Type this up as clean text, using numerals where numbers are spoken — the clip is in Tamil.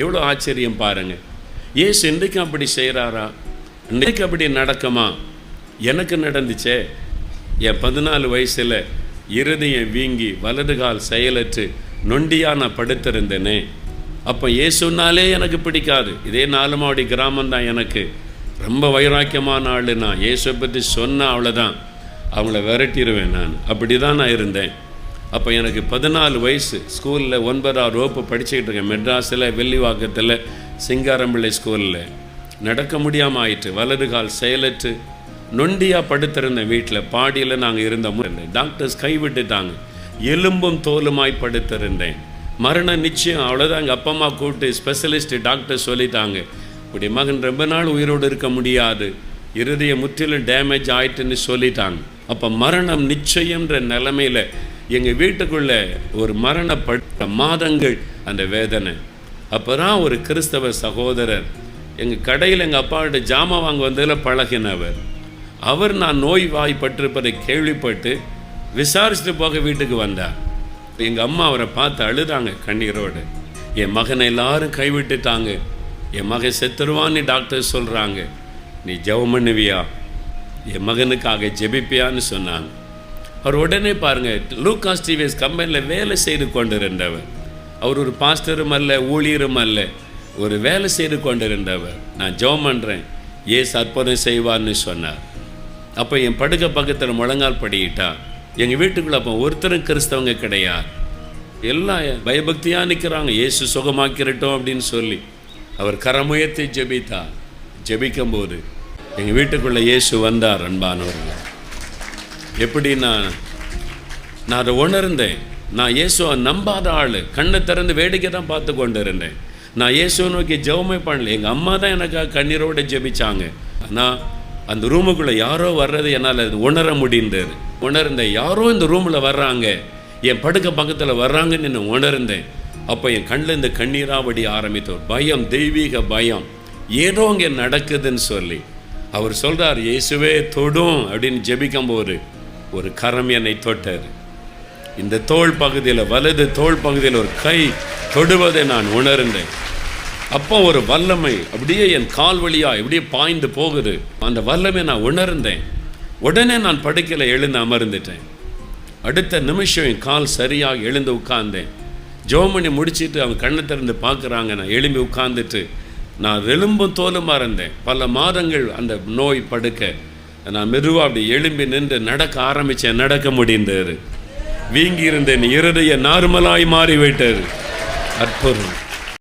எவ்வளோ ஆச்சரியம் பாருங்கள். இயேசு இன்றைக்கும் அப்படி செய்கிறாரா? இன்றைக்கு அப்படி நடக்குமா? எனக்கு நடந்துச்சே. என் 14 வயசில் இருதயம் வீங்கி வலது கால் செயலற்று நொண்டியாக நான் படுத்திருந்தேனே. அப்போ இயேசுனாலே எனக்கு பிடிக்காது. இதே நாலுமாவடி கிராமம்தான் எனக்கு. ரொம்ப வைராக்கியமான ஆள். நான் இயேசுவை பற்றி சொன்னால் அவ்வளோதான், அவங்கள விரட்டிடுவேன். நான் அப்படி தான் நான் இருந்தேன். அப்போ எனக்கு 14 வயசு. ஸ்கூலில் 9ஆம் வகுப்பு படிச்சுக்கிட்டு இருக்கேன். மெட்ராஸில் வெள்ளிவாக்கத்தில் சிங்காரம்பிள்ளை ஸ்கூலில். நடக்க முடியாமல் ஆயிட்டு, வலது கால் செயலற்று நொண்டியாக படுத்திருந்தேன். வீட்டில் பாடியில் நாங்கள் இருந்தோம். டாக்டர்ஸ் கைவிட்டுட்டாங்க. எலும்பும் தோலுமாய் படுத்திருந்தேன். மரண நிச்சயம், அவ்வளோதான். எங்கள் அப்பா அம்மா கூப்பிட்டு ஸ்பெஷலிஸ்ட் டாக்டர் சொல்லிட்டாங்க, இப்படி மகன் ரொம்ப நாள் உயிரோடு இருக்க முடியாது, இருதயம் முற்றிலும் டேமேஜ் ஆயிட்டுன்னு சொல்லிட்டாங்க. அப்போ மரணம் நிச்சயம்ன்ற நிலைமையில் எங்கள் வீட்டுக்குள்ளே ஒரு மரணப்பட்ட மாதங்கள் அந்த வேதனை. அப்போ தான் ஒரு கிறிஸ்தவ சகோதரர் எங்கள் கடையில் எங்கள் அப்பாவோட ஜாமான் வாங்க வந்ததில் பழகினவர். அவர் நான் நோய் வாய்ப்பட்டிருப்பதை கேள்விப்பட்டு விசாரிச்சுட்டு போக வீட்டுக்கு வந்தார். எங்கள் அம்மா அவரை பார்த்து அழுதாங்க கண்ணீரோடு. என் மகனை எல்லாரும் கைவிட்டுட்டாங்க, என் மகன் செத்துருவான்னு டாக்டர் சொல்கிறாங்க, நீ ஜெபம் பண்ணுவியா, என் மகனுக்காக ஜெபிப்பியான்னு சொன்னாங்க. அவர் உடனே பாருங்கள், லூகாஸ் டிவிஎஸ் கம்பெனியில் வேலை செய்து கொண்டிருந்தவர். அவர் ஒரு பாஸ்டரும் அல்ல, ஊழியரும் அல்ல, ஒரு வேலை செய்து கொண்டிருந்தவர். நான் ஜெபம் பண்ணுறேன், ஏசு அற்புதம் செய்வார்னு சொன்னார். அப்போ என் படுக்க பக்கத்தில் முழங்கால் படிக்கிட்டா. எங்கள் வீட்டுக்குள்ளே அப்போ ஒருத்தரும் கிறிஸ்தவங்க கிடையாது. எல்லாம் பயபக்தியாக நிற்கிறாங்க, இயேசு சுகமாக்கிறட்டும் அப்படின்னு சொல்லி. அவர் கரமுயர்த்தி ஜெபித்தார். ஜெபிக்கும்போது எங்கள் வீட்டுக்குள்ளே இயேசு வந்தார். அன்பானவர்கள், எப்படின்னா நான் அதை உணர்ந்தேன். நான் இயேசுவை நம்பாத ஆள், கண்ணை திறந்து வேடிக்கை தான் பார்த்து கொண்டு இருந்தேன். நான் இயேசுவை நோக்கி ஜெபமே பண்ணல. எங்கள் அம்மா தான் எனக்காக கண்ணீரோடு ஜெபிச்சாங்க. ஆனால் அந்த ரூமுக்குள்ளே யாரோ வர்றது என்னால் உணர முடிந்தது. உணர்ந்தேன், யாரோ இந்த ரூமில் வர்றாங்க, என் படுக்க பக்கத்தில் வர்றாங்கன்னு நான் உணர்ந்தேன். அப்போ என் கண்ணில் இந்த கண்ணீராவடி ஆரம்பித்தோம். பயம், தெய்வீக பயம், ஏதோ இங்கே நடக்குதுன்னு சொல்லி. அவர் சொல்கிறார், இயேசுவே தொடும் அப்படின்னு ஜெபிக்கும்போது ஒரு கரம் என்னை தொட்டார். இந்த தோள் பகுதியில், வலது தோள் பகுதியில் ஒரு கை தொடுவதை நான் உணர்ந்தேன். அப்போ ஒரு வல்லமை அப்படியே என் கால் வழியாக இப்படியே பாய்ந்து போகுது. அந்த வல்லமை நான் உணர்ந்தேன். உடனே நான் படுக்கையில் எழுந்து அமர்ந்துட்டேன். அடுத்த நிமிஷம் என் கால் சரியாக எழுந்து உட்கார்ந்தேன். ஜெபம் முடிச்சுட்டு அவங்க கண்ணை திறந்து பார்க்குறாங்க. நான் எழும்பி உட்கார்ந்துட்டு நான் எலும்பும் தோலுமாக இருந்தேன். பல மாதங்கள் அந்த நோய் படுக்க. நான் மெதுவாக அப்படி எழும்பி நின்று நடக்க ஆரம்பித்தேன். நடக்க முடிந்தது. வீங்கி இருந்தேன். இருதயம் நார்மலாய் மாறிவிட்டது. அற்புதம்.